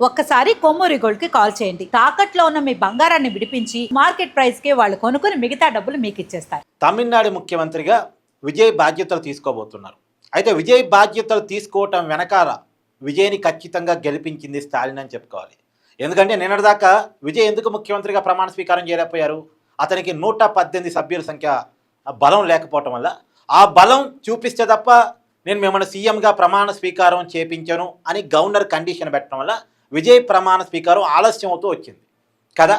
ఒక్కసారి కొమ్మూరి గోల్డ్ కి కాల్ చేయండి. తాకట్లో ఉన్న మీ బంగారాన్ని విడిపించి మార్కెట్ ప్రైస్ కి వాళ్ళు కొనుక్కుని మిగతా డబ్బులు మీకు ఇచ్చేస్తారు. తమిళనాడు ముఖ్యమంత్రిగా విజయ్ బాధ్యతలు తీసుకోబోతున్నారు. అయితే విజయ్ బాధ్యతలు తీసుకోవటం వెనకాల విజయ్ని ఖచ్చితంగా గెలిపించింది స్టాలిన్ అని చెప్పుకోవాలి. ఎందుకంటే నిన్నటిదాకా విజయ్ ఎందుకు ముఖ్యమంత్రిగా ప్రమాణ స్వీకారం చేయలేకపోయారు? అతనికి 118 సభ్యుల సంఖ్య బలం లేకపోవటం వల్ల, ఆ బలం చూపిస్తే తప్ప నేను మిమ్మల్ని సీఎంగా ప్రమాణ స్వీకారం చేపించను అని గవర్నర్ కండిషన్ పెట్టడం వల్ల విజయ్ ప్రమాణ స్వీకారం ఆలస్యం అవుతూ వచ్చింది కదా.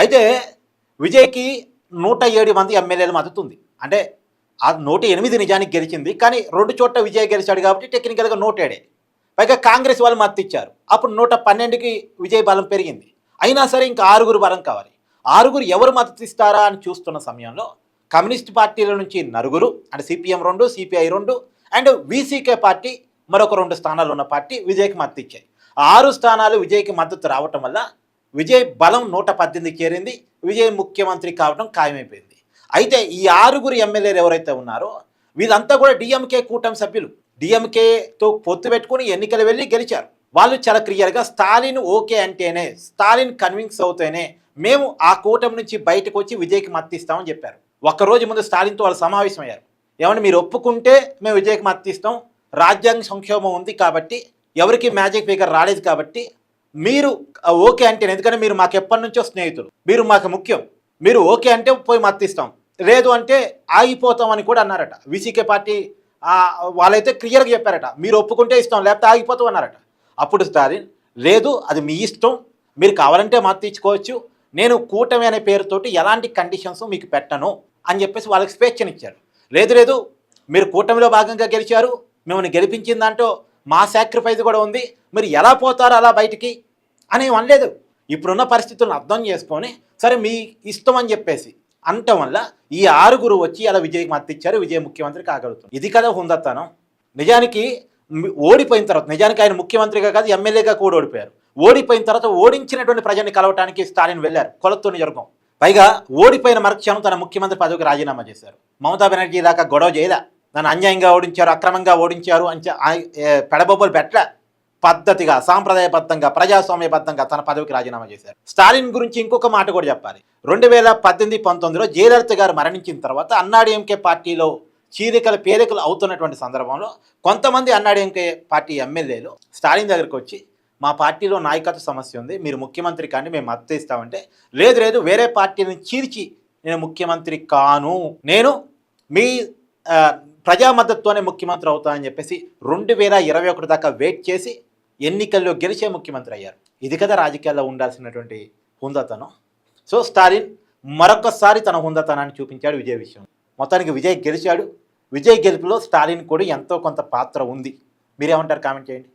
అయితే విజయ్కి 107 మంది ఎమ్మెల్యేలు మద్దతు ఉంది. అంటే ఆ 108 నిజానికి గెలిచింది, కానీ 2 చోట్ల విజయ్ గెలిచాడు కాబట్టి టెక్నికల్గా 107. పైగా కాంగ్రెస్ వాళ్ళు మద్దతు ఇచ్చారు. అప్పుడు 112కి విజయ్ బలం పెరిగింది. అయినా సరే ఇంకా 6 బలం కావాలి. 6 ఎవరు మద్దతు ఇస్తారా అని చూస్తున్న సమయంలో కమ్యూనిస్ట్ పార్టీల నుంచి 9, అంటే CPM 2, CPI 2 and VCK party మరొక 2 స్థానాలు ఉన్న పార్టీ విజయ్కి మద్దతు ఇచ్చాయి. 6 స్థానాలు విజయ్కి మద్దతు రావటం వల్ల విజయ్ బలం 118 చేరింది. విజయ్ ముఖ్యమంత్రి కావడం ఖాయమైపోయింది. అయితే ఈ 6 ఎమ్మెల్యేలు ఎవరైతే ఉన్నారో వీళ్ళంతా కూడా డిఎంకే కూటమి సభ్యులు. డిఎంకేతో పొత్తు పెట్టుకుని ఎన్నికలు వెళ్ళి గెలిచారు. వాళ్ళు చాలా క్లియర్గా స్టాలిన్ ఓకే అంటేనే, స్టాలిన్ కన్విన్స్ అవుతేనే మేము ఆ కూటమి నుంచి బయటకు వచ్చి విజయ్కి మద్దతు ఇస్తామని చెప్పారు. ఒక్కరోజు ముందు స్టాలిన్తో వాళ్ళు సమావేశమయ్యారు. ఏమన్నా మీరు ఒప్పుకుంటే మేము విజయ్కి మద్దతు ఇస్తాం, రాజ్యాంగ సంక్షోభం ఉంది కాబట్టి ఎవరికి మ్యాజిక్ ఫిగర్ రాలేదు కాబట్టి మీరు ఓకే అంటే, ఎందుకంటే మీరు మాకు ఎప్పటి నుంచో స్నేహితులు, మీరు మాకు ముఖ్యం, మీరు ఓకే అంటే పోయి మద్దతు ఇస్తాం, లేదు అంటే ఆగిపోతామని కూడా అన్నారట. వీసీకే పార్టీ వాళ్ళైతే క్లియర్గా చెప్పారట, మీరు ఒప్పుకుంటే ఇస్తాం లేకపోతే ఆగిపోతాం అన్నారట. అప్పుడు స్టాలిన్ లేదు, అది మీ ఇష్టం, మీరు కావాలంటే మద్దతు ఇచ్చుకోవచ్చు, నేను కూటమి అనే పేరుతోటి ఎలాంటి కండిషన్స్ మీకు పెట్టను అని చెప్పేసి వాళ్ళకి స్వేచ్ఛనిచ్చారు. లేదు మీరు కూటమిలో భాగంగా గెలిచారు, మిమ్మల్ని గెలిపించిన దాంట్లో మా సాక్రిఫైస్ కూడా ఉంది, మీరు ఎలా పోతారో అలా బయటికి అని అనలేదు. ఇప్పుడున్న పరిస్థితులను అర్థం చేసుకొని సరే మీ ఇష్టం అని చెప్పేసి అనటం వల్ల ఈ 6 వచ్చి అలా విజయ్కి మద్దతు ఇచ్చారు. విజయ్ ముఖ్యమంత్రి కాగలుగుతుంది. ఇది కదా హుందతనం. నిజానికి ఓడిపోయిన తర్వాత, నిజానికి ఆయన ముఖ్యమంత్రిగా కాదు ఎమ్మెల్యేగా కూడా ఓడిపోయారు. ఓడిపోయిన తర్వాత ఓడించినటువంటి ప్రజల్ని కలవటానికి స్టాలిన్ వెళ్ళారు కొలత్తూరు నియోజకవర్గం. పైగా ఓడిపోయిన మరుక్షణం తన ముఖ్యమంత్రి పదవికి రాజీనామా చేశారు. మమతా బెనర్జీ దాకా గొడవ చేయలే, నన్ను అన్యాయంగా ఓడించారు, అక్రమంగా ఓడించారు అని పెడబొబ్బలు పెట్టలే. పద్ధతిగా, సాంప్రదాయబద్ధంగా, ప్రజాస్వామ్యబద్ధంగా తన పదవికి రాజీనామా చేశారు. స్టాలిన్ గురించి ఇంకొక మాట కూడా చెప్పాలి. 2018-19లో జయలలిత గారు మరణించిన తర్వాత అన్నాడీఎంకే పార్టీలో చీలికలు పేలికలు అవుతున్నటువంటి సందర్భంలో కొంతమంది అన్నాడీఎంకే పార్టీ ఎమ్మెల్యేలు స్టాలిన్ దగ్గరికి వచ్చి మా పార్టీలో నాయకత్వ సమస్య ఉంది, మీరు ముఖ్యమంత్రి కానీ మేము మద్దతు ఇస్తామంటే లేదు వేరే పార్టీని చీల్చి నేను ముఖ్యమంత్రి కాను, నేను మీ ప్రజా మద్దతుతోనే ముఖ్యమంత్రి అవుతానని చెప్పేసి 2021 దాకా వెయిట్ చేసి ఎన్నికల్లో గెలిచే ముఖ్యమంత్రి అయ్యారు. ఇది కదా రాజకీయాల్లో ఉండాల్సినటువంటి హుందాతనం. సో స్టాలిన్ మరొకసారి తన హుందాతనాన్ని చూపించాడు విజయ్ విషయం. మొత్తానికి విజయ్ గెలిచాడు. విజయ్ గెలుపులో స్టాలిన్ కూడా ఎంతో కొంత పాత్ర ఉంది. మీరేమంటారు? కామెంట్ చేయండి.